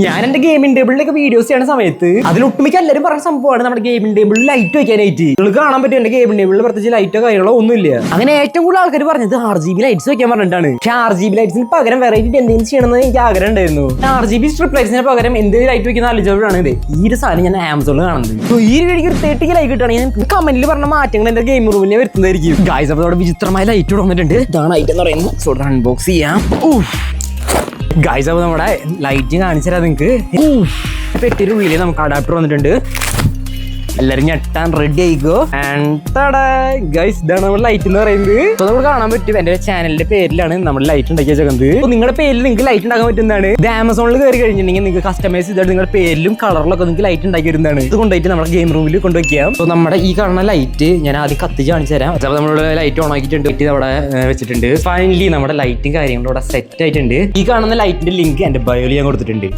ഞാൻ എന്റെ gaming ടേബിളിലൊക്കെ videos ചെയ്യുന്ന സമയത്ത് അതിലൊട്ടുമിക്ക എല്ലാവരും പറയുന്ന സംഭവമാണ് നമ്മുടെ ഗെയിമിംഗ് ടേബിളിൽ ലൈറ്റ് വെക്കാനായിട്ട്. നിങ്ങൾക്ക് കാണാൻ പറ്റും എന്റെ ഗെയിമിംഗ് ടേബിളിൽ പ്രത്യേകിച്ച് ലൈറ്റോ കാര്യങ്ങളോ ഒന്നുമില്ല. അങ്ങനെ ഏറ്റവും കൂടുതൽ ആൾക്കാർ പറഞ്ഞത് RGB ലൈറ്റ്സ് വെക്കാൻ പറഞ്ഞിട്ടാണ്. പക്ഷെ RGB ലൈറ്റ്സിന് പകരം വെറൈറ്റി എന്തെങ്കിലും ചെയ്യണമെന്ന് എനിക്ക് ആഗ്രഹം ഉണ്ടായിരുന്നു. RGB സ്ട്രിപ്പ് ലൈറ്റ്സിന് പകരം എന്തെങ്കിലും ലൈറ്റ് വെക്കുന്ന ആലോചിച്ചപ്പോഴാണ് ഇത് ഈ ഒരു സാധനം ഞാൻ ആമസോണിൽ കാണുന്നത്. ഈ വീഡിയോക്ക് ഒരു 30 ലൈക്ക് കിട്ടുകയാണെങ്കിൽ കമന്റിൽ പറഞ്ഞ മാറ്റങ്ങൾ എന്റെ ഗെയിം റൂമിൽ വരുത്തുന്നതായിരിക്കും. ഗൈസ് അപ്പോൾ അവിടെ വിചിത്രമായ ലൈറ്റ് വന്നിട്ടുണ്ട്. ഇതാണ് ഐറ്റം എന്ന് പറയുന്നത്. അൺബോക്സ് ചെയ്യാം. ഗൈസ് അപ്പോൾ നമ്മുടെ ലൈറ്റ് കാണിച്ചു തരാം നിങ്ങൾക്ക്. പെട്ടിയുടെ ഉള്ളിൽ നമുക്ക് അഡാപ്റ്റർ വന്നിട്ടുണ്ട്. എല്ലാവരും ഞെട്ടാൻ റെഡി ആയിക്കോ. ഗൈസ് ഇതാണ് നമ്മുടെ ലൈറ്റ് എന്ന് പറയുന്നത്. അപ്പോൾ നമുക്ക് കാണാൻ പറ്റും എന്റെ ചാനലിന്റെ പേരിലാണ് നമ്മൾ ലൈറ്റ് ഉണ്ടാക്കി വെച്ചേക്കുന്നത്. അപ്പോൾ നിങ്ങളുടെ പേരിൽ നിങ്ങൾക്ക് ലൈറ്റ് ഉണ്ടാക്കാൻ പറ്റുന്നതാണ്. ഇത് ആമസോണിൽ കയറി കഴിഞ്ഞിട്ടുണ്ടെങ്കിൽ നിങ്ങൾക്ക് കസ്റ്റമൈസ് ചെയ്തിട്ട് നിങ്ങളുടെ പേരിലും കളറിലൊക്കെ നിങ്ങൾക്ക് ലൈറ്റ് ഉണ്ടാക്കി വരുന്നതാണ്. ഇത് കൊണ്ടുപോയിട്ട് നമ്മുടെ ഗെയിം റൂമിൽ കൊണ്ടുവയ്ക്കാം. അപ്പോൾ നമ്മുടെ ഈ കാണുന്ന ലൈറ്റ് ഞാൻ ആദ്യം കത്തിച്ച് കാണിച്ചു തരാം. അപ്പോൾ നമ്മുടെ ലൈറ്റ് ഓൺ ആക്കിയിട്ടുണ്ട്. ലൈറ്റ് അവിടെ വെച്ചിട്ടുണ്ട്. ഫൈനലി നമ്മുടെ ലൈറ്റും കാര്യങ്ങളും ഇവിടെ സെറ്റ് ആയിട്ടുണ്ട്. ഈ കാണുന്ന ലൈറ്റിന്റെ ലിങ്ക് എന്റെ ബയോയിൽ ഞാൻ കൊടുത്തിട്ടുണ്ട്.